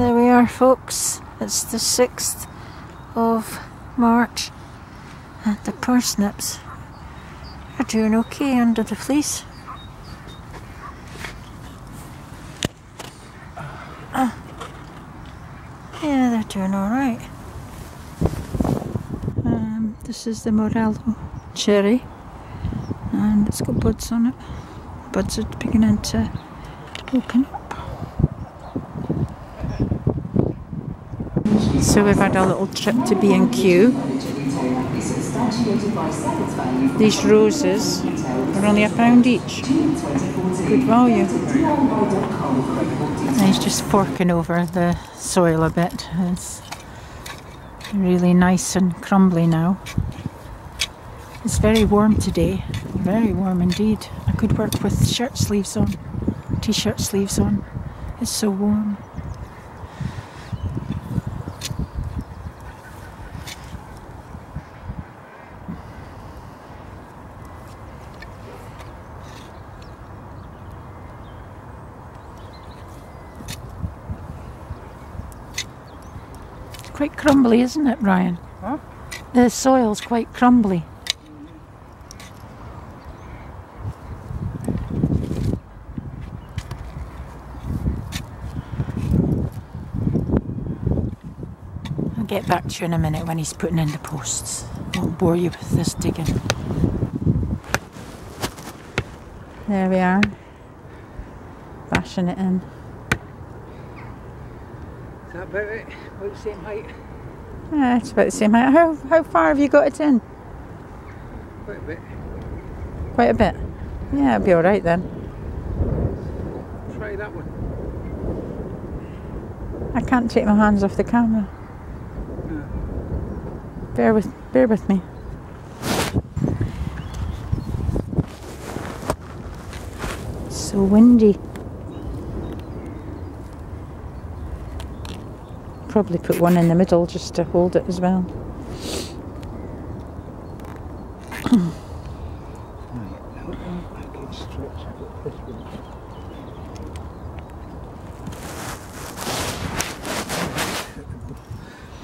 There we are, folks. It's the 6th of March and the parsnips are doing okay under the fleece. Yeah, they're doing alright. This is the Morello cherry and it's got buds on it. Buds are beginning to open up. So we've had a little trip to B&Q. These roses are only £1 each. Good value. And he's just forking over the soil a bit. It's really nice and crumbly now. It's very warm today. Very warm indeed. I could work with shirt sleeves on, t-shirt sleeves on. It's so warm. Quite crumbly, isn't it, Ryan? Huh? The soil's quite crumbly. I'll get back to you in a minute when he's putting in the posts. Won't bore you with this digging. There we are. Bashing it in. Is that about it? About the same height? Yeah, it's about the same height. How far have you got it in? Quite a bit. Quite a bit? Yeah, it'll be alright then. Try that one. I can't take my hands off the camera. No. Bear with me. It's so windy. Probably put one in the middle just to hold it as well.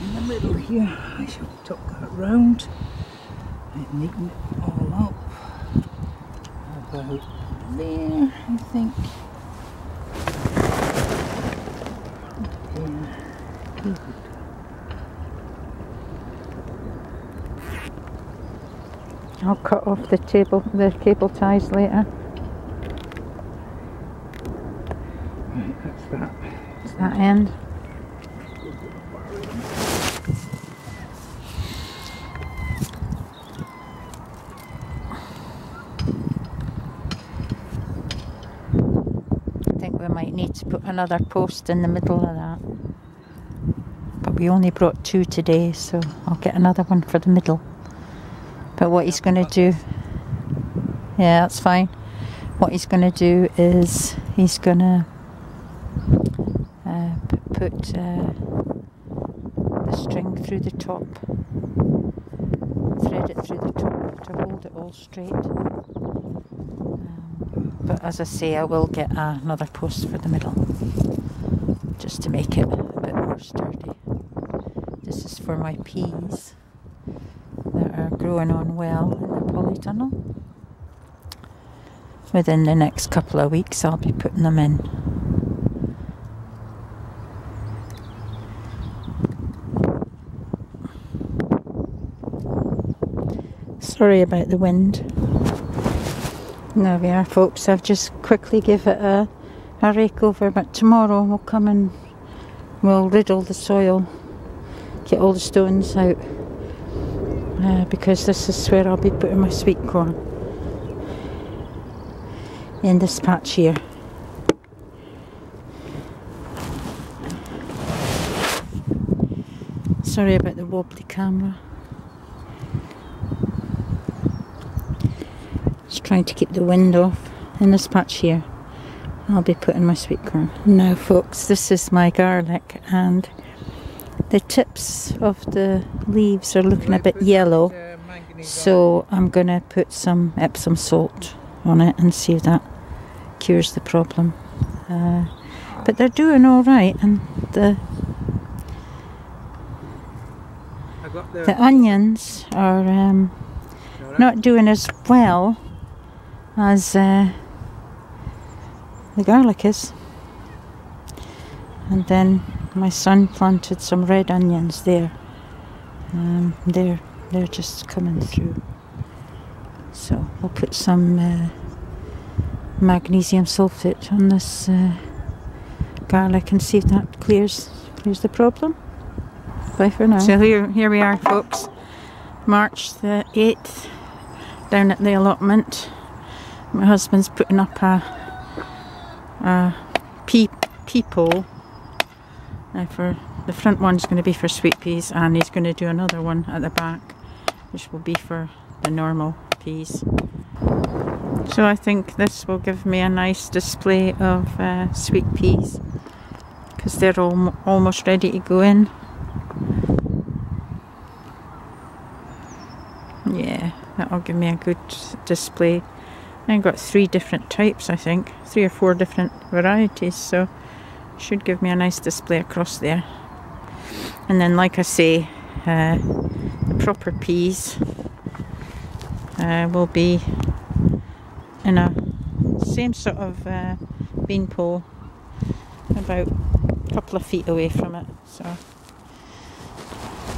In the middle here, I shall tuck that round and neaten it all up. About there, I think. I'll cut off the cable ties later. Right, that's that. It's that end. I think we might need to put another post in the middle of that. But we only brought 2 today, so I'll get another one for the middle. But what he's going to do, yeah, that's fine. What he's going to do is he's going to put the string through the top, thread it through the top to hold it all straight. But as I say, I will get another post for the middle, just to make it a bit more sturdy. This is for my peas that are growing on well in the polytunnel. Within the next couple of weeks I'll be putting them in. Sorry about the wind. There we are, folks. I've just quickly give it a rake over, but tomorrow we'll come and we'll riddle the soil, get all the stones out. Because this is where I'll be putting my sweet corn, in this patch here. Sorry about the wobbly camera. Just trying to keep the wind off. In this patch here I'll be putting my sweet corn. Now folks, this is my garlic and the tips of the leaves are looking a bit yellow, so I'm going to put some Epsom salt on it and see if that cures the problem. but they're doing all right, and the onions are not doing as well as the garlic is. And then my son planted some red onions there. They're just coming through. So we'll put some magnesium sulfate on this garlic and see if that clears the problem. Bye for now. So here we are, folks. March the 8th, down at the allotment. My husband's putting up a pea pole. For the front one's going to be for sweet peas, and he's going to do another one at the back, which will be for the normal peas. So I think this will give me a nice display of sweet peas, because they're almost ready to go in. Yeah, that'll give me a good display. I've got 3 different types, I think, 3 or 4 different varieties, so should give me a nice display across there. And then, like I say, the proper peas will be in a same sort of bean pole, about a couple of feet away from it.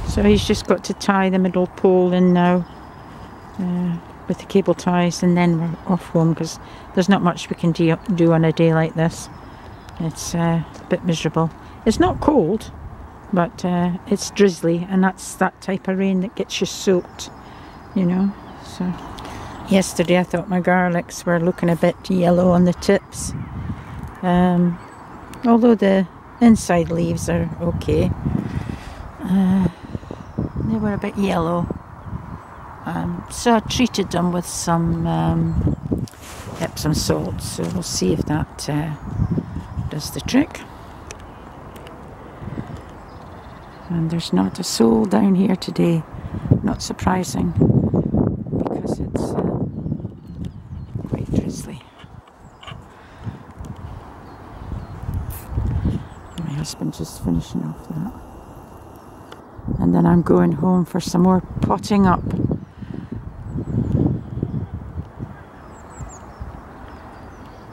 So he's just got to tie the middle pole in now with the cable ties, and then we're off home, because there's not much we can do on a day like this. It's a bit miserable. It's not cold, but it's drizzly, and that's that type of rain that gets you soaked, you know. So yesterday I thought my garlics were looking a bit yellow on the tips, although the inside leaves are okay. They were a bit yellow, so I treated them with some Epsom salt, so we'll see if that does the trick. And there's not a soul down here today, not surprising, because it's quite drizzly. My husband's just finishing off that, and then I'm going home for some more potting up.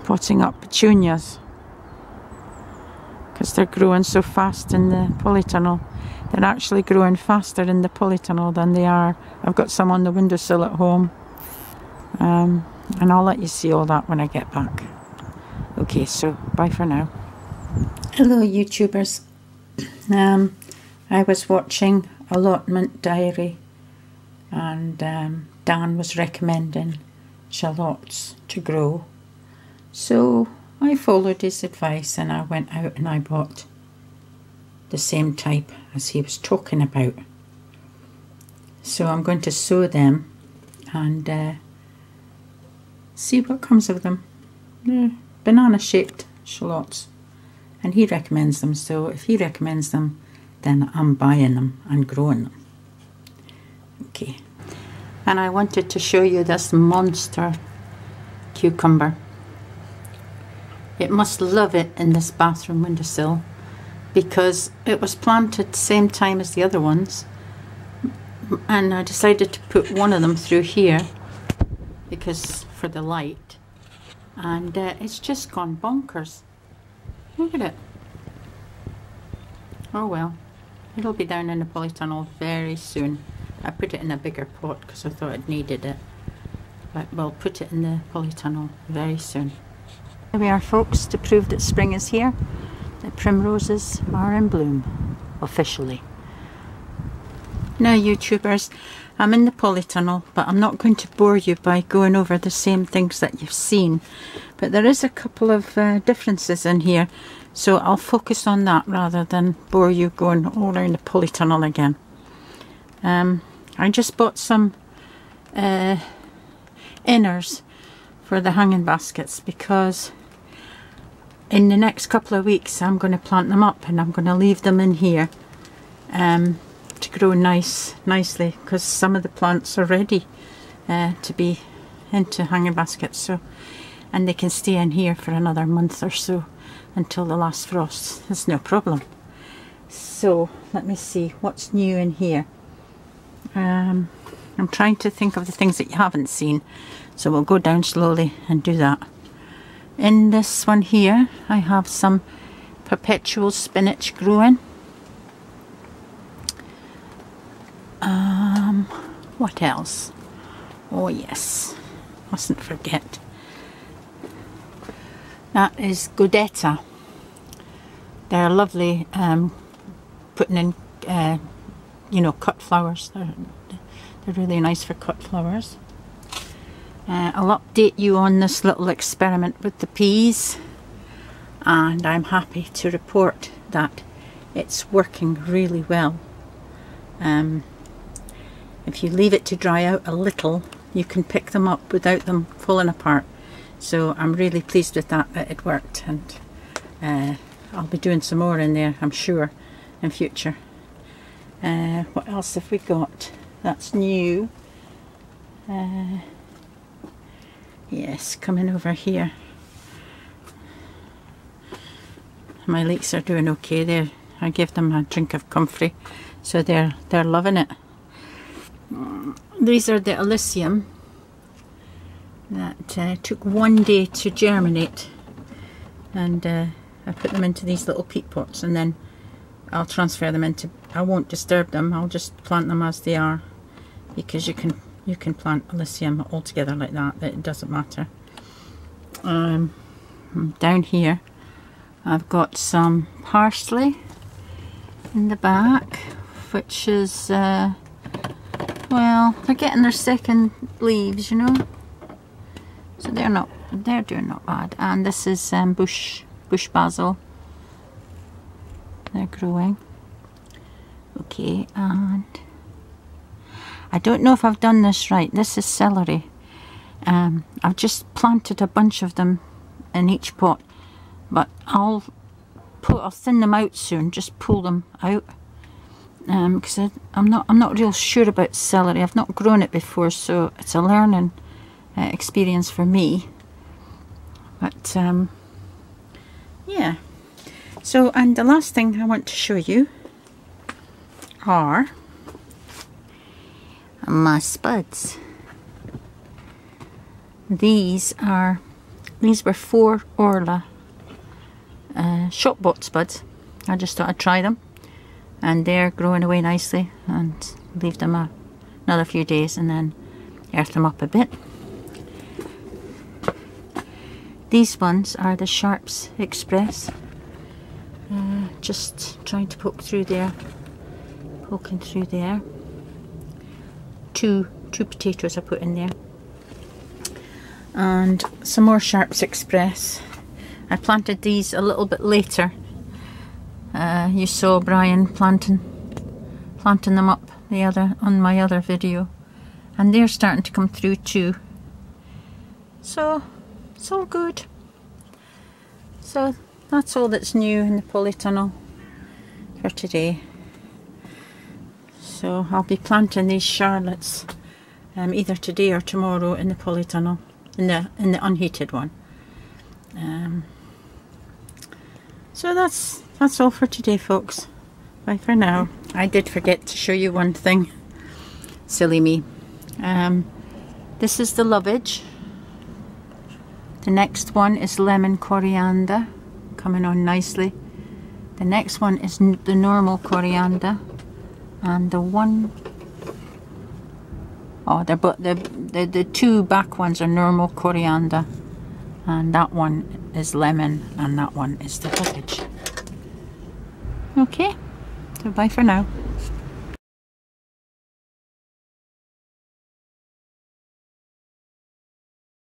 Potting up petunias, because they're growing so fast in the polytunnel. They're actually growing faster in the polytunnel than they are. I've got some on the windowsill at home, and I'll let you see all that when I get back. Okay, so bye for now. Hello YouTubers. I was watching Allotment Diary, and Dan was recommending shallots to grow. So I followed his advice, and I went out and I bought the same type as he was talking about. So I'm going to sow them and see what comes of them. They're banana shaped shallots, and he recommends them, so if he recommends them, then I'm buying them and growing them. Okay, and I wanted to show you this monster cucumber. It must love it in this bathroom windowsill, because it was planted the same time as the other ones, and I decided to put one of them through here because for the light, and it's just gone bonkers. Look at it. Oh well, it'll be down in the polytunnel very soon. I put it in a bigger pot because I thought it needed it, but we'll put it in the polytunnel very soon. Here we are, folks, to prove that spring is here. The primroses are in bloom, officially. Now YouTubers, I'm in the polytunnel, but I'm not going to bore you by going over the same things that you've seen. But there is a couple of differences in here, so I'll focus on that rather than bore you going all around the polytunnel again. I just bought some inners for the hanging baskets, because in the next couple of weeks I'm going to plant them up, and I'm going to leave them in here to grow nicely, because some of the plants are ready to be into hanging baskets, so, and they can stay in here for another month or so. until the last frost. It's no problem. So let me see what's new in here. I'm trying to think of the things that you haven't seen, so we'll go down slowly and do that. In this one here I have some perpetual spinach growing. What else? Oh yes, mustn't forget. That is godetta. They're lovely, putting in, you know, cut flowers. They're really nice for cut flowers. I'll update you on this little experiment with the peas, and I'm happy to report that it's working really well. If you leave it to dry out a little, you can pick them up without them falling apart. So I'm really pleased with that it worked, and I'll be doing some more in there, I'm sure, in future. What else have we got that's new? Yes, coming over here. My leeks are doing okay there. I gave them a drink of comfrey, so they're loving it. These are the Alyssium that took 1 day to germinate, and I put them into these little peat pots, and then I'll transfer them into, I won't disturb them, I'll just plant them as they are, because you can plant Alyssium all together like that, it doesn't matter. Down here I've got some parsley in the back, which is well, they're getting their second leaves, you know, so they're doing not bad. And this is bush basil. They're growing okay. And I don't know if I've done this right. This is celery. I've just planted a bunch of them in each pot, but I'll thin them out soon, just pull them out, because I'm not real sure about celery. I've not grown it before, so it's a learning experience for me. But yeah. So, and the last thing I want to show you are my spuds. These were 4 Orla shop bought spuds. I just thought I'd try them, and they're growing away nicely, and leave them another few days and then earth them up a bit. These ones are the Sharps Express. Just trying to poke through there, poking through there. Two potatoes I put in there, and some more Sharps Express. I planted these a little bit later. You saw Brian planting them up on my other video, and they're starting to come through too. So it's all good. So that's all that's new in the polytunnel for today. So I'll be planting these Charlottes either today or tomorrow in the polytunnel, in the unheated one. So that's all for today, folks. Bye for now. I did forget to show you one thing. Silly me. This is the lovage. The next one is lemon coriander, coming on nicely. The next one is the normal coriander, and the one, oh, the 2 back ones are normal coriander, and that one is lemon, and that one is the lovage. Okay, so bye for now.